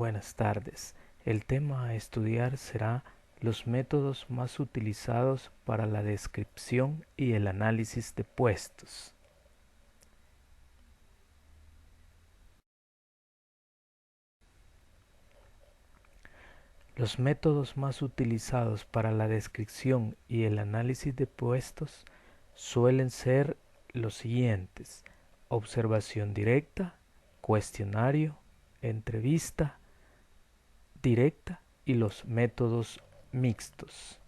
Buenas tardes. El tema a estudiar será los métodos más utilizados para la descripción y el análisis de puestos. Los métodos más utilizados para la descripción y el análisis de puestos suelen ser los siguientes: observación directa, cuestionario, entrevista directa y los métodos mixtos.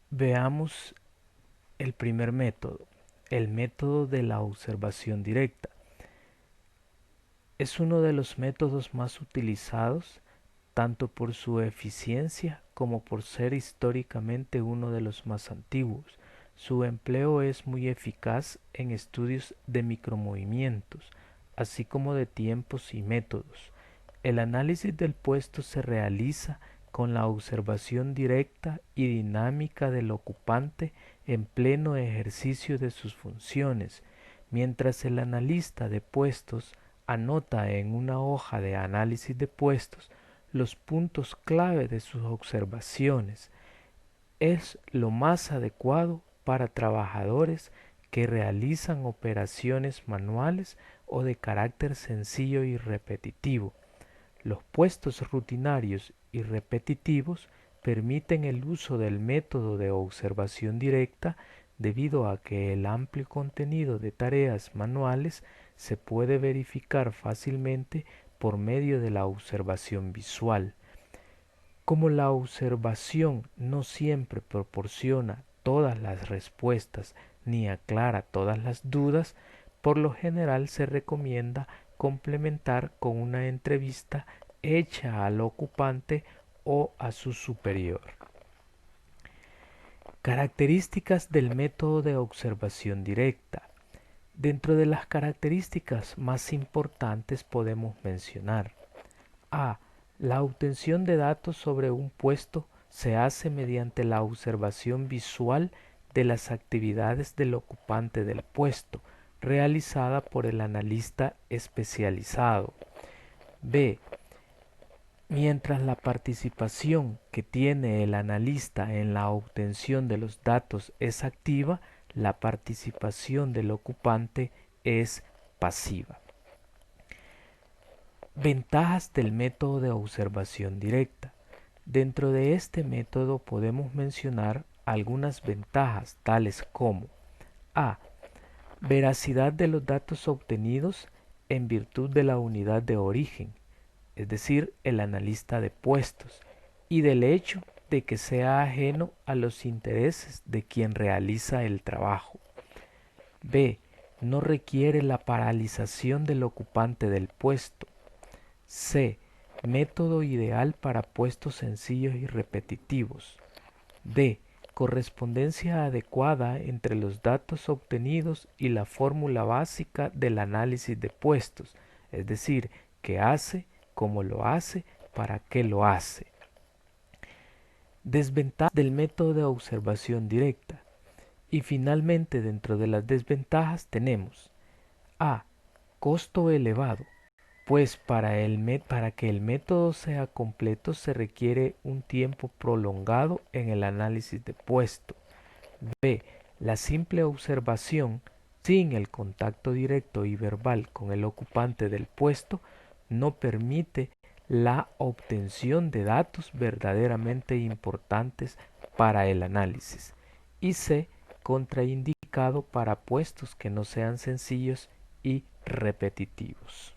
Veamos el primer método, el método de la observación directa. Es uno de los métodos más utilizados, tanto por su eficiencia como por ser históricamente uno de los más antiguos. Su empleo es muy eficaz en estudios de micromovimientos, así como de tiempos y métodos. El análisis del puesto se realiza con la observación directa y dinámica del ocupante en pleno ejercicio de sus funciones, mientras el analista de puestos anota en una hoja de análisis de puestos los puntos clave de sus observaciones. Es lo más adecuado para trabajadores que realizan operaciones manuales o de carácter sencillo y repetitivo. Los puestos rutinarios y repetitivos permiten el uso del método de observación directa debido a que el amplio contenido de tareas manuales se puede verificar fácilmente por medio de la observación visual. Como la observación no siempre proporciona todas las respuestas ni aclara todas las dudas, por lo general se recomienda complementar con una entrevista hecha al ocupante o a su superior. Características del método de observación directa. Dentro de las características más importantes podemos mencionar: A. La obtención de datos sobre un puesto se hace mediante la observación visual de las actividades del ocupante del puesto, realizada por el analista especializado. B. Mientras la participación que tiene el analista en la obtención de los datos es activa, la participación del ocupante es pasiva. Ventajas del método de observación directa. Dentro de este método podemos mencionar algunas ventajas tales como: A. Veracidad de los datos obtenidos en virtud de la unidad de origen, es decir, el analista de puestos, y del hecho de que sea ajeno a los intereses de quien realiza el trabajo. B. No requiere la paralización del ocupante del puesto. C. Método ideal para puestos sencillos y repetitivos. D. Correspondencia adecuada entre los datos obtenidos y la fórmula básica del análisis de puestos, es decir, qué hace, cómo lo hace, para qué lo hace. Desventajas del método de observación directa. Y finalmente, dentro de las desventajas tenemos: A. Costo elevado, pues para que el método sea completo se requiere un tiempo prolongado en el análisis de puesto. B. La simple observación, sin el contacto directo y verbal con el ocupante del puesto, no permite la obtención de datos verdaderamente importantes para el análisis. Y C. Contraindicado para puestos que no sean sencillos y repetitivos.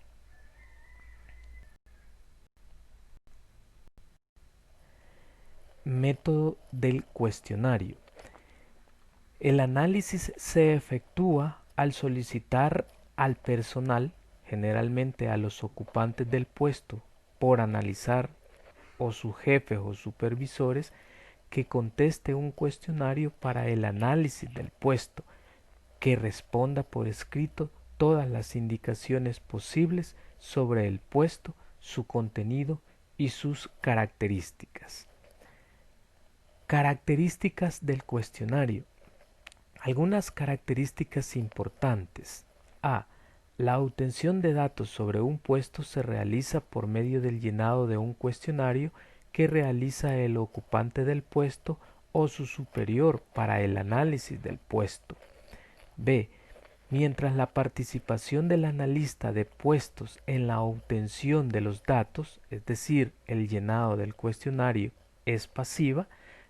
Método del cuestionario. El análisis se efectúa al solicitar al personal, generalmente a los ocupantes del puesto, por analizar, o sus jefes o supervisores, que conteste un cuestionario para el análisis del puesto, que responda por escrito todas las indicaciones posibles sobre el puesto, su contenido y sus características. Características del cuestionario. Algunas características importantes. A. La obtención de datos sobre un puesto se realiza por medio del llenado de un cuestionario que realiza el ocupante del puesto o su superior para el análisis del puesto. B. Mientras la participación del analista de puestos en la obtención de los datos, es decir, el llenado del cuestionario, es pasiva,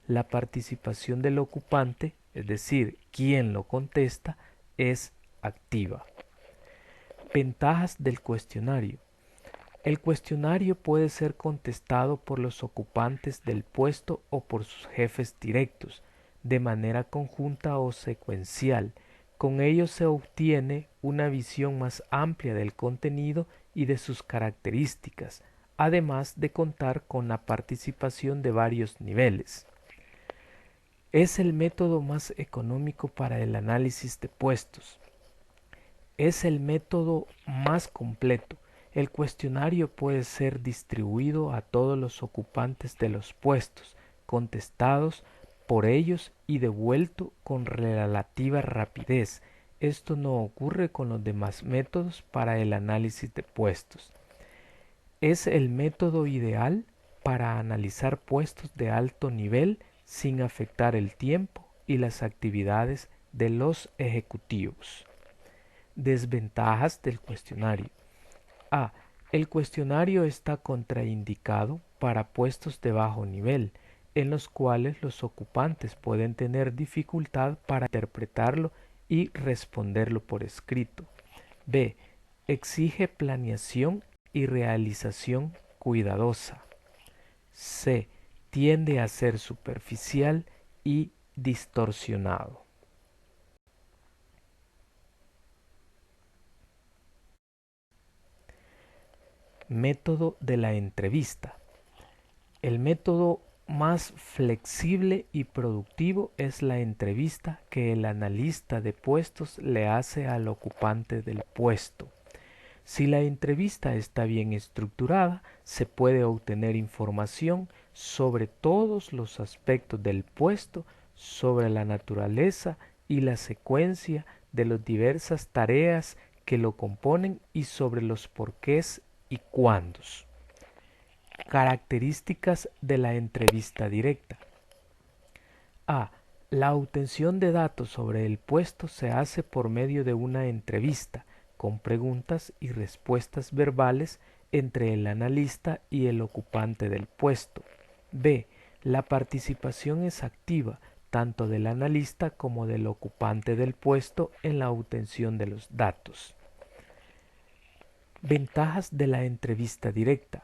la participación del ocupante, es decir, quien lo contesta, es activa. Ventajas del cuestionario. El cuestionario puede ser contestado por los ocupantes del puesto o por sus jefes directos, de manera conjunta o secuencial. Con ello se obtiene una visión más amplia del contenido y de sus características, además de contar con la participación de varios niveles. Es el método más económico para el análisis de puestos. Es el método más completo. El cuestionario puede ser distribuido a todos los ocupantes de los puestos, contestados por ellos y devuelto con relativa rapidez. Esto no ocurre con los demás métodos para el análisis de puestos. Es el método ideal para analizar puestos de alto nivel sin afectar el tiempo y las actividades de los ejecutivos. Desventajas del cuestionario. A. El cuestionario está contraindicado para puestos de bajo nivel, en los cuales los ocupantes pueden tener dificultad para interpretarlo y responderlo por escrito. B. Exige planeación y realización cuidadosa. C. Tiende a ser superficial y distorsionado. Método de la entrevista. El método más flexible y productivo es la entrevista que el analista de puestos le hace al ocupante del puesto. Si la entrevista está bien estructurada, se puede obtener información sobre todos los aspectos del puesto, sobre la naturaleza y la secuencia de las diversas tareas que lo componen y sobre los porqués y cuándos. Características de la entrevista directa. A. La obtención de datos sobre el puesto se hace por medio de una entrevista, con preguntas y respuestas verbales entre el analista y el ocupante del puesto. B. La participación es activa, tanto del analista como del ocupante del puesto en la obtención de los datos. Ventajas de la entrevista directa.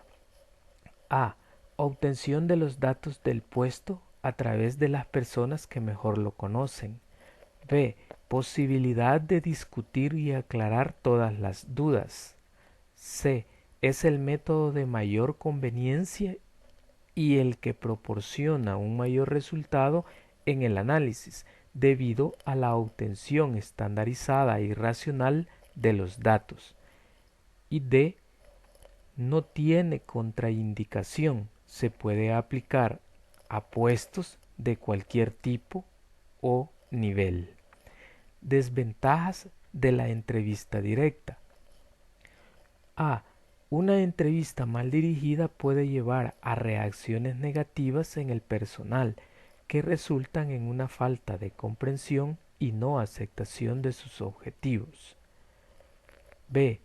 A. Obtención de los datos del puesto a través de las personas que mejor lo conocen. B. Posibilidad de discutir y aclarar todas las dudas. C. Es el método de mayor conveniencia y el que proporciona un mayor resultado en el análisis, debido a la obtención estandarizada y racional de los datos. Y D. No tiene contraindicación, se puede aplicar a puestos de cualquier tipo o nivel. Desventajas de la entrevista directa. A. Una entrevista mal dirigida puede llevar a reacciones negativas en el personal que resultan en una falta de comprensión y no aceptación de sus objetivos. B.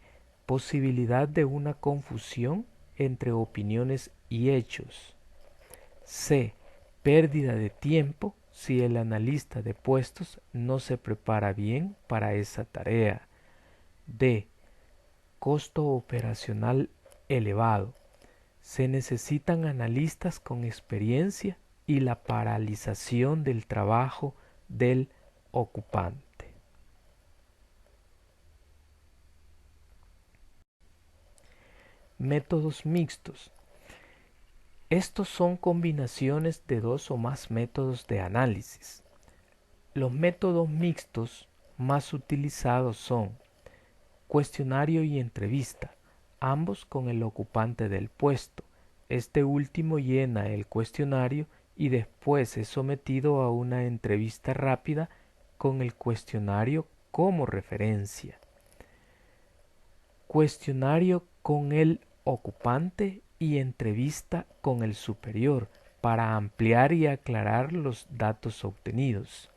Posibilidad de una confusión entre opiniones y hechos. C. Pérdida de tiempo si el analista de puestos no se prepara bien para esa tarea. D. Costo operacional elevado. Se necesitan analistas con experiencia y la paralización del trabajo del ocupante. Métodos mixtos. Estos son combinaciones de dos o más métodos de análisis. Los métodos mixtos más utilizados son cuestionario y entrevista, ambos con el ocupante del puesto. Este último llena el cuestionario y después es sometido a una entrevista rápida con el cuestionario como referencia. Cuestionario con el ocupante y entrevista con el superior para ampliar y aclarar los datos obtenidos.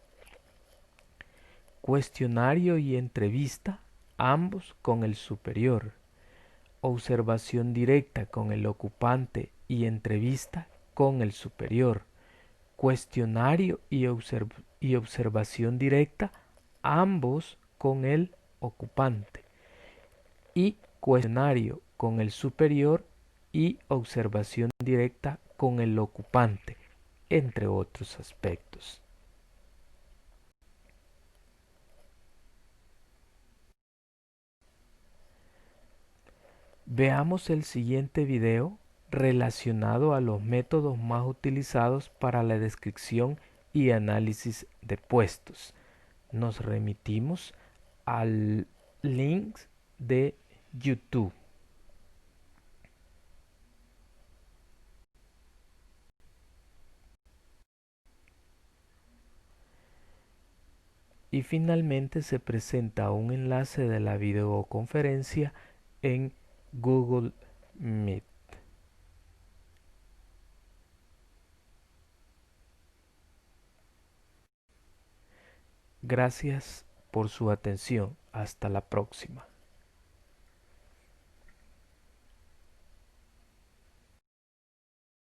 Cuestionario y entrevista, ambos con el superior. Observación directa con el ocupante y entrevista con el superior. Cuestionario y observación directa, ambos con el ocupante. Y cuestionario con el superior y observación directa con el ocupante, entre otros aspectos. Veamos el siguiente video relacionado a los métodos más utilizados para la descripción y análisis de puestos. Nos remitimos al link de YouTube. Y finalmente se presenta un enlace de la videoconferencia en Google Meet. Gracias por su atención. Hasta la próxima.